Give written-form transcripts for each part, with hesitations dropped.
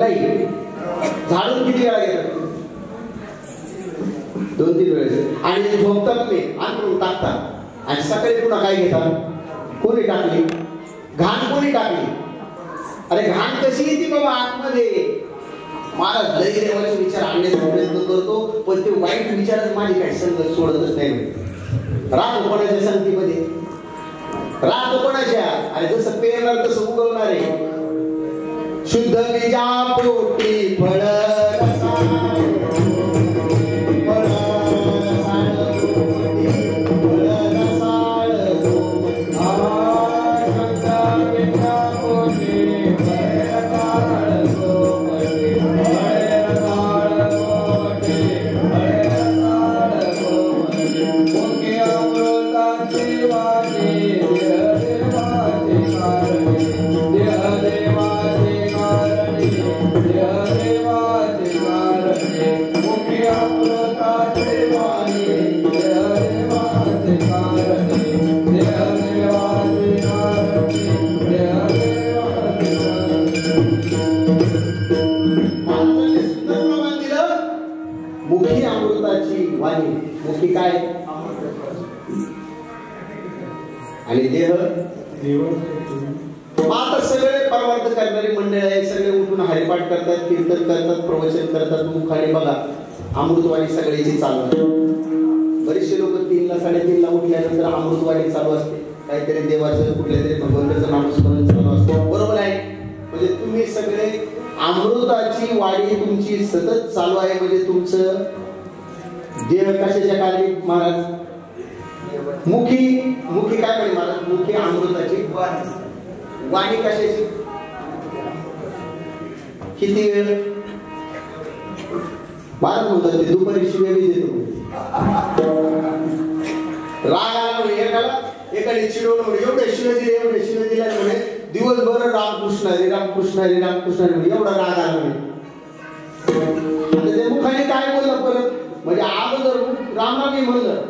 नाही. झाडून किती वेळा घेतात? 2-3 वेळेस. आणि झोपतात तुम्ही अंथरून टाकतात आणि सकाळी पुन्हा काय घेतात? कोणी टाकली घाण? कोणी टाकली? अरे घाण कशी येते बाबा आतमध्ये? मला लई देवाचे विचार आणण्याचा प्रयत्न करतो, पण ते वाईट विचारच माझी काही संगत सोडतच नाही. राहतो कोणाच्या संगतीमध्ये? राहतो कोणाच्या? आणि जसं पेरणार तसं उगवणार आहे. शुद्ध बीजा पोटी फळ मुखी अमृताची वाणी. मुखी काय? आणि देह आता सगळे परमार्थ करणारी मंडळ आहे. सगळे उठून हरिपाठ करतात, कीर्तन करतात, प्रवचन करतात. मुखाने बघा अमृतवाणी सगळ्याची चालू आहे. बरेचसे लोक 3ला 3:30ला उठल्यानंतर अमृतवाणी चालू असते. काहीतरी देवाचं कुठल्या तरी भगवंताचं नामस्मरण चालू असतं. बरोबर आहे? म्हणजे तुम्ही सगळे अमृताची वाणी तुमची सतत चालू आहे. म्हणजे तुमचं देह कशाच्या कार्य महाराज? मुखी. मुखी काय म्हणे महाराज? मुखी अमृताची वाणी कशाची? किती वेळ महाराज म्हणतात? ते दुपारी शिव्या मी देतो. राग आला म्हणे एकाला, एकाने चिडवलं म्हणे एवढे शिव्या दिले, एवढे शिव्या दिल्या म्हणे दिवसभर रामकृष्ण हरी रामकृष्ण हरी रामकृष्ण हरी एवढा राग आला म्हणे. त्या मुखाने काय बोललं परत? म्हणजे अगोदर राम राम म्हणलं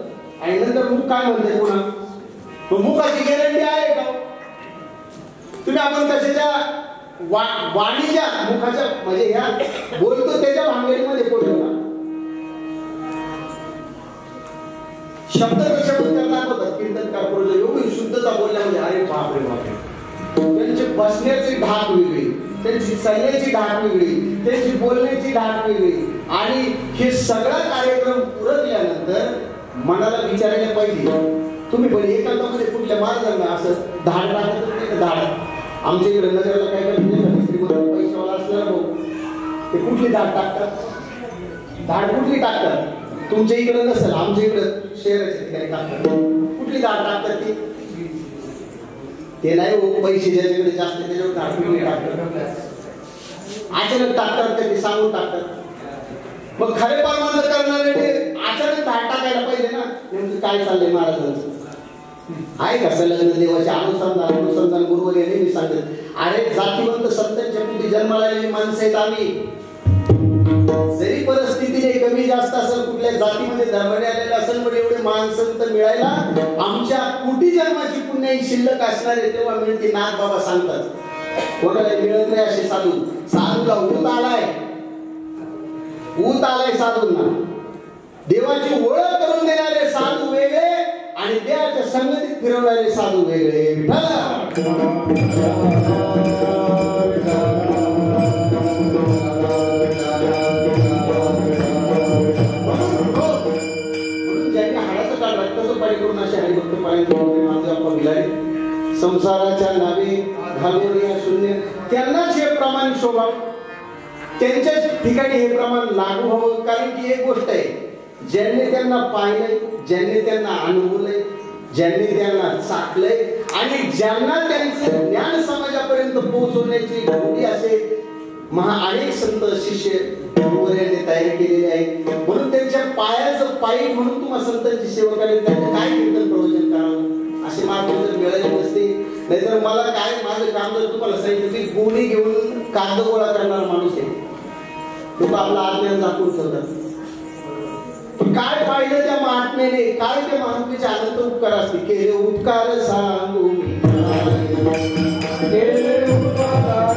आणि नंतर मुख काय म्हणते पुन्हा? मुखाची गॅरंटी आहे का? तुम्ही आपण कशाच्या वाणीच्या मुखाच्या म्हणजे ह्या बोलतो त्याच्या भांगेमध्ये पोहोचला. शब्द दाखवतात कीर्तनकार बोलले एवढी शुद्धता बोलल्यामध्ये अरे बापरे बापरे. त्यांची बसण्याची ढाक वेगळी, त्यांची चालण्याची ढाक वेगळी, त्यांची बोलण्याची ढाक वेगळी. आणि हे सगळा कार्यक्रम उरकल्यानंतर मनाला विचारायला पाहिजे तुम्ही पण एकांतामध्ये कुठल्या महाराजांना असं धाड टाकत नाही का? धाड आमच्या इकडे नगराला काय करतात श्रीमंत पैशावाला असला भाऊ ते कुठली धाड टाकतात? धाड कुठली टाकतात? तुमच्या इकडे नसेल, आमच्या इकडे शहराच्या ठिकाणी टाकतात. कुठली धाड टाकतात ती? ते नाही हो, पैसे ज्याच्याकडे जास्त त्याच्यावर धाड कुठली टाकतात? अचानक टाकतात का ते सांगून टाकतात? मग खरे परमार्थ करणारे अचानक धाड टाकायला पाहिजे ना. नेमकं काय चाललंय महाराजांचं? आहे का संलग्न देवाचे अनुसंधान गुरुवर यांनी मी सांगत. अरे जातीवंत संतांच्या पुढे जन्माला आलेली माणसं आहेत आम्ही. जरी परिस्थितीने कमी जास्त असेल, कुठल्या जातीमध्ये धर्माने आलेला असेल, पण एवढे माणसं तर मिळायला आमच्या कोटी जन्माची पुण्य शिल्लक असणार आहे तेव्हा मिळते. नाथ बाबा सांगतात कोणाला मिळत नाही असे साधू. साधूला ऊत आलाय साधूंना. देवाची ओळख करून देणारे साधू वेगळे आणि देवाच्या संगतीत फिरवणारे साधू वेगळे. म्हणून ज्यांनी हाडाचं काळ रक्ताचं पाणी करून असे हरिभक्त पाणी माझे आपण विलाय संसाराच्या नावे घालून या शून्य त्यांनाच हे प्रमाण शोभाव. त्यांच्या ठिकाणी हे प्रमाण लागू व्हावं. कारण की एक गोष्ट आहे, ज्यांनी त्यांना पाहिलंय, ज्यांनी त्यांना अनुभवलंय, ज्यांनी त्यांना चाखलंय आणि ज्यांना त्यांचं ज्ञान समाजापर्यंत पोहोचवण्याची गोडी असे अनेक संत शिष्य गुरुवर्यांनी तयारी केलेली आहे. म्हणून त्यांच्या पायाचं पायी म्हणून तुम्हाला संतांची सेवा करायला त्यांनी काय कीर्तन प्रवचन करावं असे मार्ग जर मिळाले नसते. नाहीतर मला काय माझं काम जर तुम्हाला सांगितलं की गोणी घेऊन कागद गोळा करणारा माणूस आहे. लोक आपला आत्म्याला दाखवून ठेवतात. काय पाहिलं त्या महात्म्याने, काय त्या महात्म्याचे अनंत उपकार असते. केले उपकार सांगू मी, केले उपकार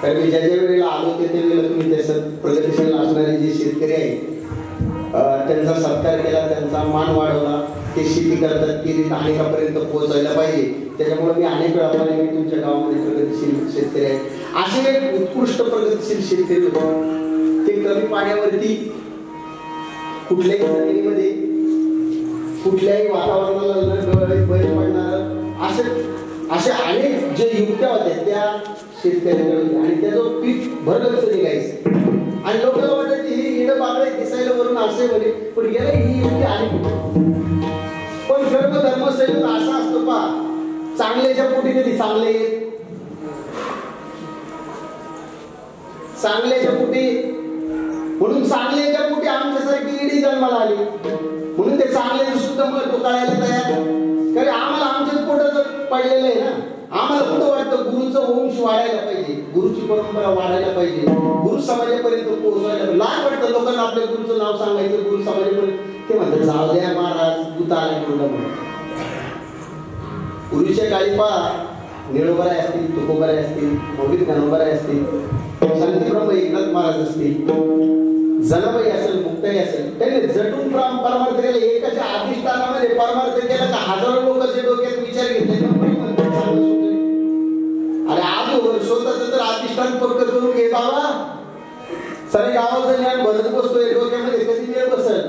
कारण मी ज्या ज्या वेळेला आलो ते वेळेला तुम्ही त्याचं प्रगतीशील असणारे जे शेतकरी आहेत त्यांचा सत्कार केला, त्यांचा मान वाढवला. ते शेती करतात ती रीत अनेकापर्यंत पोहोचायला पाहिजे. त्याच्यामुळे मी अनेक वेळा पाहिले की तुमच्या गावामध्ये प्रगतीशील शेतकरी आहेत. असे एक उत्कृष्ट प्रगतीशील शेतकरी होते. ते कमी पाण्यावरती कुठल्याही जमिनीमध्ये कुठल्याही वातावरणाला बळी पडणार असे अनेक जे युक्त्या होत्या त्या शेतकऱ्यांकडे होत्या आणि त्याचं पीक भरगच्च निघायचं. आणि लोकांना वाटतं की हे इडं बागडे दिसायला वरून असे म्हणे, पण गेला ही युक्ती आली. पण कर्म धर्मसंयोग असा असतो पा, चांगल्याच्या पोटी कधी चांगले चांगल्याच्या पोटी, म्हणून चांगल्याच्या पोटी आमच्यासारखी इडी जन्माला आली. म्हणून ते चांगल्याचं सुद्धा महत्व कळायला तयार. कारण आम्हाला आमच्याच पोटाचं पडलेलं आहे ना. आम्हाला कुठं वाटतं गुरुचं वंश वाढायला पाहिजे, गुरुची परंपरा वाढायला पाहिजे, गुरु समाजापर्यंत पोहोचायला पाहिजे. लहान वाटतं लोकांना आपल्या गुरुचं नाव सांगायचं, गुरु समाजापर्यंत. ते म्हणतात जाऊ द्या महाराज दूता आला म्हणून. पूर्वीच्या काळी पा निळोबाराय असतील, तुकोबाराय असतील, मोहित ज्ञानोबाराय असतील, शांती ब्रह्म एकनाथ महाराज असतील, जनाबाई असेल, मुक्ताई असेल, त्यांनी झटून परमार्थ केला. एकाच्या अधिष्ठानामध्ये परमार्थ केला का हजारो लोकांच्या डोक्यात विचार घेतले. अरे आज स्वतःच तर अधिष्ठान पक्क करून घे बाबा. सगळे गावाचं ज्ञान भरत बसतोय डोक्यामध्ये, कधी वेळ बसल.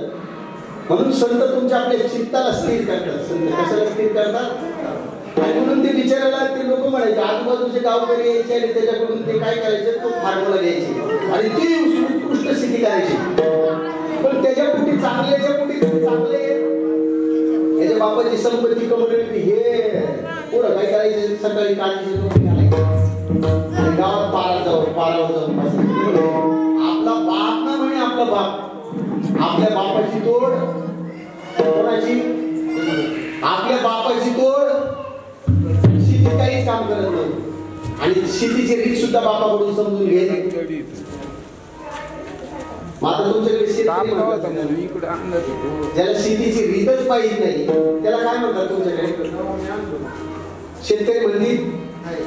म्हणून संत तुमच्या आपल्या चित्ताला स्थिर करतात. संत कशाला स्थिर करतात? आणि म्हणून ते विचारायला ते लोक म्हणायचे आजूबाजूचे गावकरी यायचे आणि त्याच्याकडून ते काय करायचे, तो फॉर्म्युला घ्यायचे आणि ती उत्कृष्ट स्थिती करायची. पण त्याच्या पोटी चांगल्याच्या पोटी चांगले याच्या बापाची संपत्ती कमवली. हे पुढं काय करायचे, सकाळी काळजी आणि गावात पारावर जाऊन आपला बाप ना म्हणे, आपला बाप. आपल्या बापाची तोड कोणाची? आपल्या बापाची तोड शेतीत काहीच काम करत नाही. आणि शेतीची रीत सुद्धा बापाकडून समजून घे. आता तुमच्याकडे ज्याला शेतीची रीतच पाहिजे नाही त्याला काय म्हणतात तुमच्याकडे? शेतकरी म्हणतील.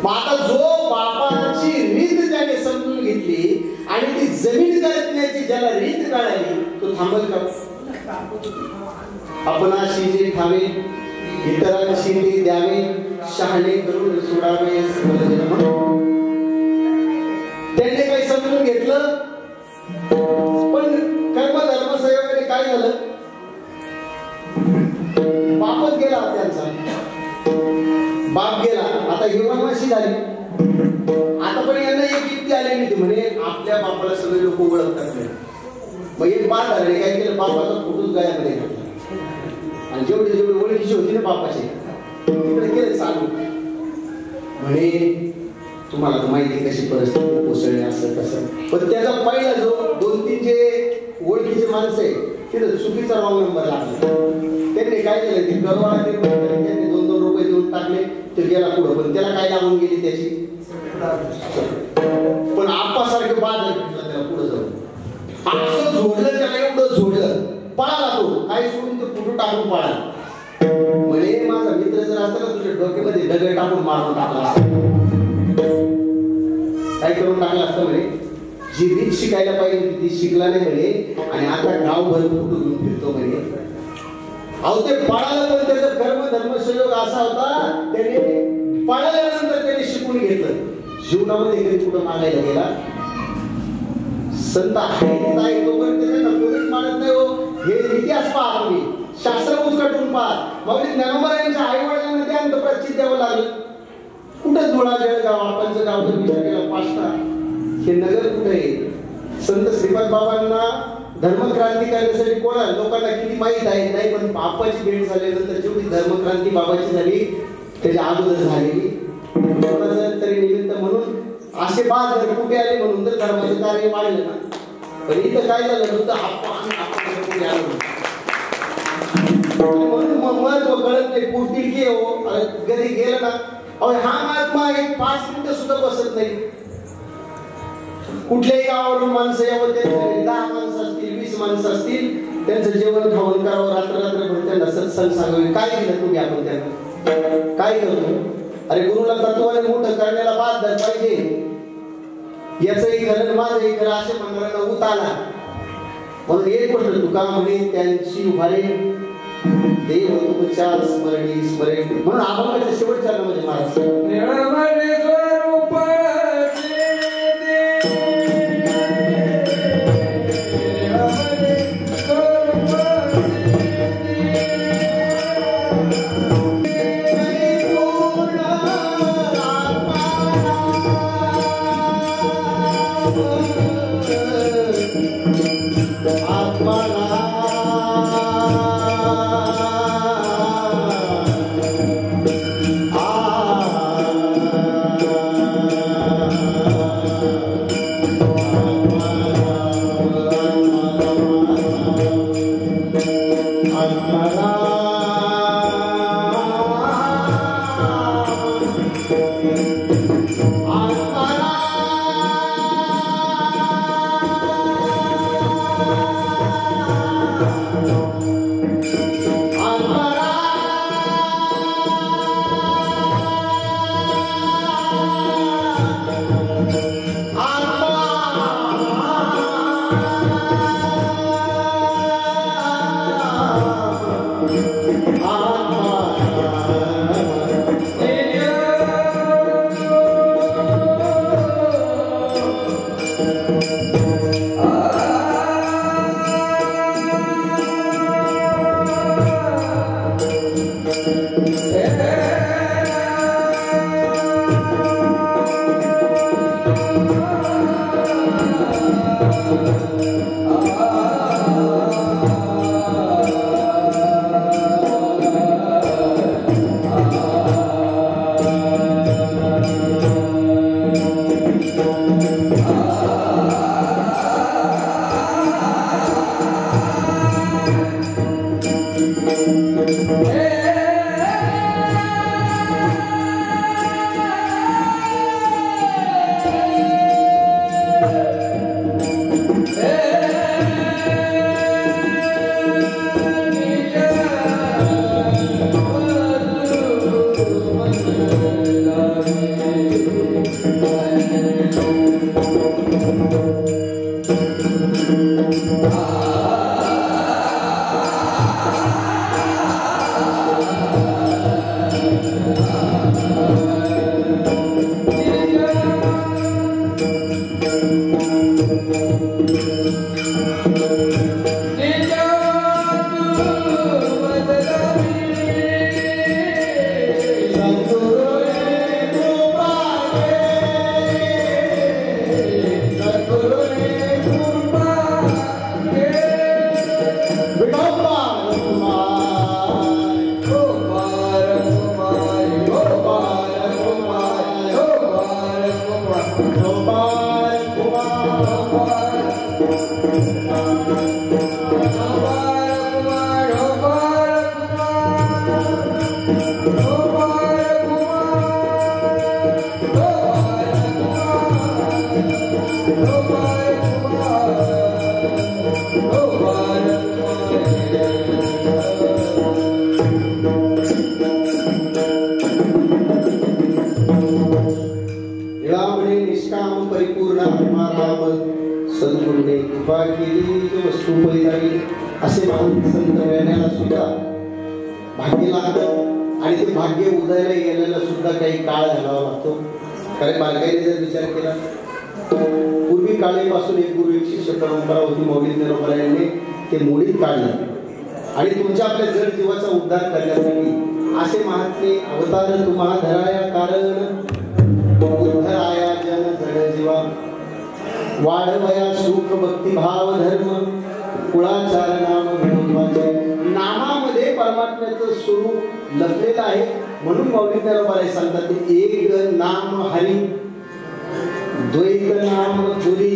आता जो बापाची रीत त्याने समजून घेतली आणि ती जमीन करण्याची ज्याला रीत कळाली तो थांबल का? आपणाशी जे ठावे इतरांशी ते द्यावे, शहाणे करून सोडावे. त्याने काही समजून घेतलं, पण कर्म धर्म संयोगाने काय झालं? बापच गेला त्यांचा, बाप गेला. आता हिवामाशी झाली. आता पण यांना एक युक्ती आलेली होती म्हणे आपल्या बापाला सगळे लोक ओळखतात नाही. मग एक बाप झाले काय केलं, बापाचा फोटोच गळ्यामध्ये घातला आणि जेवढे जेवढे ओळखीचे होती ना बापाचे तिकडे केले चालू. म्हणे तुम्हाला तर माहिती कशी परिस्थिती कोसळली असं तसं. पण त्याचा पहिला जो 2-3 जे ओळखीचे माणसं आहे तिथं चुकीचा रॉंग नंबर लागला. त्यांनी काय केलं, ते गरवाला त्यांनी 2-2 रुपये देऊन टाकले. ते गेला पुढं, पण त्याला काय लागून गेली त्याची. पण आप्पासारखे बाजार भेटला त्याला पुढे जाऊन. असं झोडलं त्याला, एवढं झोडलं, पळाला तो. काय सोडून तो फोटो टाकून पळाला. म्हणे माझा मित्र जर असता ना तुझ्या डोक्यामध्ये दगड टाकून मारून टाकला असता. काय करून टाकलं असतं म्हणे. जी रीत शिकायला पाहिजे ती शिकला नाही म्हणे आणि आता गावभर फोटो घेऊन फिरतो म्हणे. अहो ते पळालं पण त्याचा कर्म धर्म संयोग असा होता, त्याने पळाल्यानंतर त्याने शिकून घेतलं. जीवनामध्ये कधी कुठं मागायला गेला संत आहे तोपर्यंत त्यांना कोणीच मानत नाही. हो हे इतिहास पहा तुम्ही, शास्त्र उचकटून पहा. मग ज्ञानोबा आई वडिलांना ते अंतप्रचित द्यावं लागलं. कुठं धुळा जळगाव आपणचं गाव जर विचार केला पाष्टा हे नगर कुठे आहे? संत श्रीपाद बाबांना धर्मक्रांती करण्यासाठी कोणा लोकांना किती माहीत आहे नाही, पण बापाची भेट झाल्यानंतर जेवढी धर्मक्रांती बाबाची झाली त्याच्या अगोदर झालेली कोणाचं तरी निमित्त म्हणून असे बाद कुठे आले म्हणून तर धर्माचं कार्य वाढलं ना. पण इथं काय झालं नुसतं कुठे आलं म्हणून महत्व कळत नाही. पुढतील हो कधी गेलं ना, अहो हा महात्मा एक 5 मिनिटं सुद्धा बसत नाही. कुठल्याही गावावरून माणसं यावं, 10 माणसं असतील 20 माणसं असतील, त्यांचं जेवण खावण करावं, रात्रभर त्यांना सत्संग सांगावे. काय दिलं तुम्ही आपण त्यांना? काय करतो? अरे गुरुला तत्वाने मोठं करण्याला बाद पाहिजे. याचंही खरं माझंही खरं असे म्हणणाऱ्यांना ऊत आला. म्हणून एक गोष्ट तुका म्हणे त्यांची उभारे देव तुमच्या स्मरणी स्मरण. म्हणून अभंगाच्या शेवटच्या म्हणजे महाराज असे मानून संत मिळण्याला सुद्धा भाग्य लागतं आणि ते भाग्य उदयाला गेलेला सुद्धा काही काळ घालावा लागतो. कारण बालकाईने जर विचार केला पूर्वी काळीपासून एक गुरु एक शिष्य परंपरा होती. मौलिक निरोबरा यांनी ते मोडीत काढलं आणि तुमच्या आपल्या जड जीवाचा उद्धार करण्यासाठी असे महात्मे अवतार तुम्हा धराया कारण उद्धराया जन जड जीवा वाढवया सुख भक्ती भाव धर्म कुळाचार नाम विनोदवाचे. नामामध्ये परमात्म्याचं स्वरूप लपलेलं आहे. म्हणून मौलिक निरोबरा सांगतात एक नाम हरी द्वैत नाम पुरी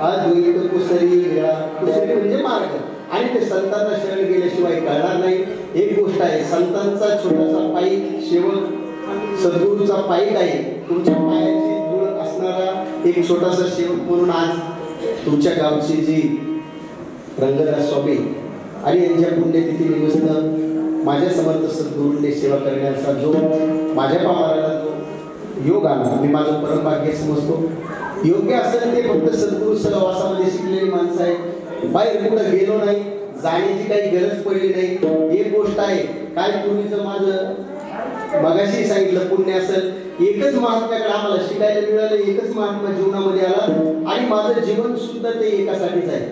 अद्वैत कुसरी वेळा. कुसरी म्हणजे मार्ग आणि ते संतांना शरण गेल्याशिवाय कळणार नाही. एक गोष्ट आहे संतांचा छोटासा पायी सेवक सद्गुरूचा पायी आहे. तुमच्या पायाची धूळ असणारा एक छोटासा सेवक म्हणून आज तुमच्या गावची जी रंगदास स्वामी आणि यांच्या पुण्यतिथी निमित्त माझ्या समर्थ सद्गुरूंनी सेवा करण्याचा जो माझ्या पामाराला जो योग आला मी माझं परमभाग्य समजतो. योग्य असेल ते फक्त सद्गुरू सहवासामध्ये शिकलेली माणसं आहेत. बाहेर कुठं गेलो नाही, जाण्याची काही गरज पडली नाही. एक गोष्ट आहे, काय पूर्वीचं माझं मगाशी सांगितलं पुण्य असेल. एकच महात्म्याकडे आम्हाला शिकायला मिळालं, एकच महात्मा जीवनामध्ये आला आणि माझं जीवन सुद्धा ते एकासाठीच आहे.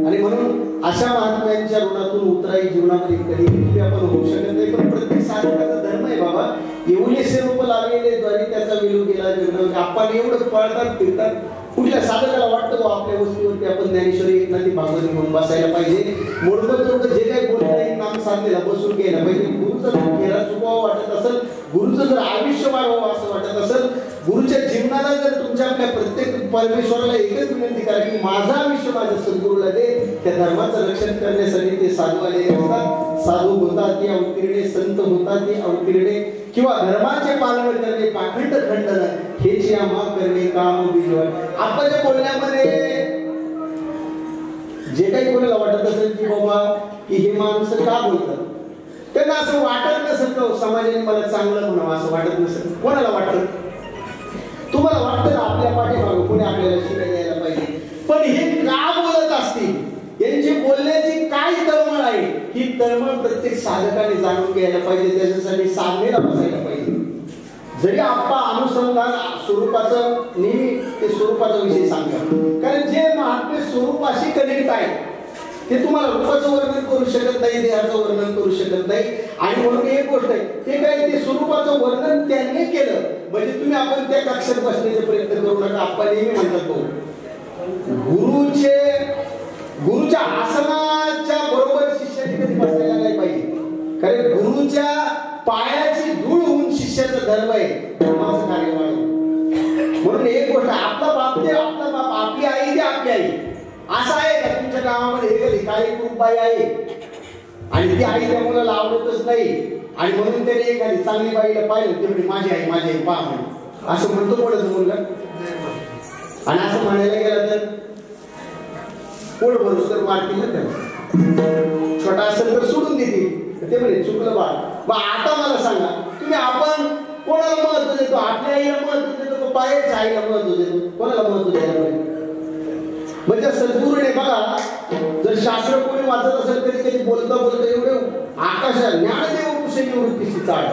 आणि म्हणून अशा महात्म्यांच्या ऋणातून उतराई जीवनामध्ये कधी आपण होऊ शकत नाही. पण प्रत्येक साधकाचा धर्म आहे बाबा. एवढेसे रूप लागलेले द्वारे त्याचा विलू गेला जीवनामध्ये. आपण एवढं पळतात फिरतात, कुठल्या साधकाला वाटतं आपल्या वस्तूवरती आपण ज्ञानेश्वरी एकनाथी भागवत घेऊन बसायला पाहिजे. मोडबत जे काही बोलता नाम साधलेला बसून घ्यायला पाहिजे. गुरुचा फेरा चुकावा वाटत असेल, गुरुचं जर आयुष्य वाढवावं असं वाटत असेल, गुरुच्या जीवनाला जर तुमच्या आपल्या प्रत्येक परमेश्वराला एकच विनंती करा की माझं आयुष्य माझ्या सद्गुरूला दे. त्या धर्माचं रक्षण करण्यासाठी ते साधू आलेले असतात. साधू होतात ते अवतीर्णे, संत होतात ते अवतीर्णे, किंवा धर्माचे पालन करणे, पाखंड खंडन हेच आम्हा करणे काम बिजवण. आपल्या बोलण्यामध्ये जे काही कोणाला वाटत असेल की बाबा की हे माणसं का बोलतात, त्यांना असं वाटत नसेल का समाजाने मला चांगलं म्हणावं असं वाटत नसेल. कोणाला वाटत? तुम्हाला वाटतं आपल्या पाठीमागं कोणी आपल्याला शिकायला यायला पाहिजे. पण हे का बोलत असतील, यांची बोलण्याची काय तळमळ आहे, ही तळमळ प्रत्येक साधकाने जाणून घ्यायला पाहिजे. त्याच्यासाठी साधनेला बसायला पाहिजे. जरी आप्पा अनुसंधान स्वरूपाचं नेहमी ते स्वरूपाचा विषय सांगतात, कारण जे महात्मे स्वरूपाशी कनेक्ट आहे ते तुम्हाला रूपाचं वर्णन करू शकत नाही, देहाचं वर्णन करू शकत नाही. आणि म्हणून एक गोष्ट आहे, ते काय ते स्वरूपाचं वर्णन त्यांनी केलं म्हणजे तुम्ही आपण त्या कक्षात बसण्याचा प्रयत्न करू नका. आप्पा नेहमी म्हणतात तो गुरुच्या आसनाच्या बरोबर शिष्याने कधी बसायला नाही पाहिजे. कारण गुरुच्या पायाची धूळ होऊन शिष्याचा धर्म आहे, धर्माचं कार्य वाढवणं. म्हणून एक गोष्ट, आपला बाप ते आपला बाप, आपली आई ते आपली आई. असं आहे का तुमच्या गावामध्ये एखादी काळी बाई आहे आणि ती आई त्या मुलाला आवडतच नाही आणि म्हणून त्याने एखादी चांगली बाईला पाहिलं तेवढी माझी आई पहा म्हणून असं म्हणतो कोणाचं मुलगा? आणि असं म्हणायला गेलं तर पोट भरूस तर मारतील ना त्याला. छोटा असेल तर सोडून देतील. ते म्हणे चुकलं बाळ. मग आता मला सांगा, तुम्ही आपण कोणाला महत्व देतो? आपल्या आईला महत्व देतो, बाहेरच्या आईला महत्व देतो? कोणाला महत्व द्यायला पाहिजे? म्हणजे सद्गुरूने बघा, जर शास्त्र कोणी वाचत असेल तरी कधी बोलता एवढे आकाशा ज्ञानदेव कुशली वृत्तीची चाळ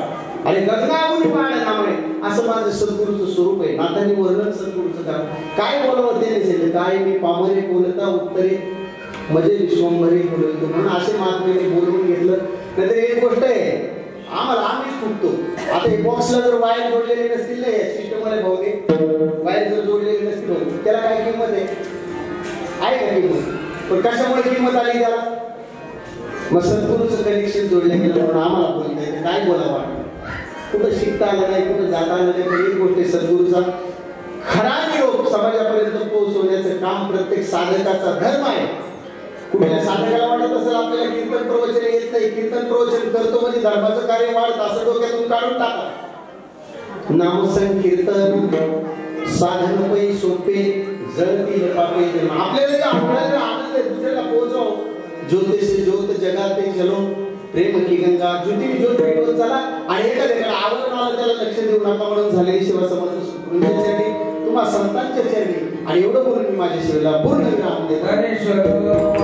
आणि गगनामुनी पाळण्यामुळे असं माझं सद्गुरूचं स्वरूप आहे. नाथांनी वर्णन सद्गुरूचं करा. काय बोलावं ते नाही, काय मी पामरे बोलता उत्तरे म्हणजे विश्वंभरी बोलतो म्हणून असे महात्म्याने बोलवून घेतलं. नंतर एक गोष्ट आहे, आम्हीच फुटतो. आता हे बॉक्सला जर वायर जोडलेले नसतील ना, सिस्टम मध्ये भाऊ वायर जर जोडलेली नसतील त्याला काय किंमत आहे का किंमत? पण कशामुळे किंमत आली त्याला? मग सद्गुरूचं कनेक्शन जोडलं गेलं म्हणून आम्हाला बोलता येतं. काय बोलावं, कुठं शिकता आलं नाही, कुठं जाता आलं नाही. पण एक गोष्ट, सद्गुरूचा खरा निरोप समाजापर्यंत पोहोचवण्याचं काम प्रत्येक साधकाचा धर्म आहे. कुठल्या साधकाला वाटत असेल आपल्याला कीर्तन प्रवचन येत नाही, कीर्तन प्रवचन करतो म्हणजे धर्माचं कार्य वाढत, असं डोक्यातून काढून टाका. नामसंकीर्तन साधन पै सोपे जळतील पापे जन्म. आपल्याला आपल्याला आनंद आहे, दुसऱ्याला पोहोचव. ज्योति से ज्योत जगाते चलो, प्रेम की गंगा ज्योती ज्योत पेटवत चला. आणि एखाद्याला आवडून आलं त्याला लक्ष देऊ नका म्हणून झालेली सेवा समर्थ तुम्हा संतांच्या चरणी. आणि एवढं बोलून मी माझ्या सेवेला पूर्ण विराम देतो.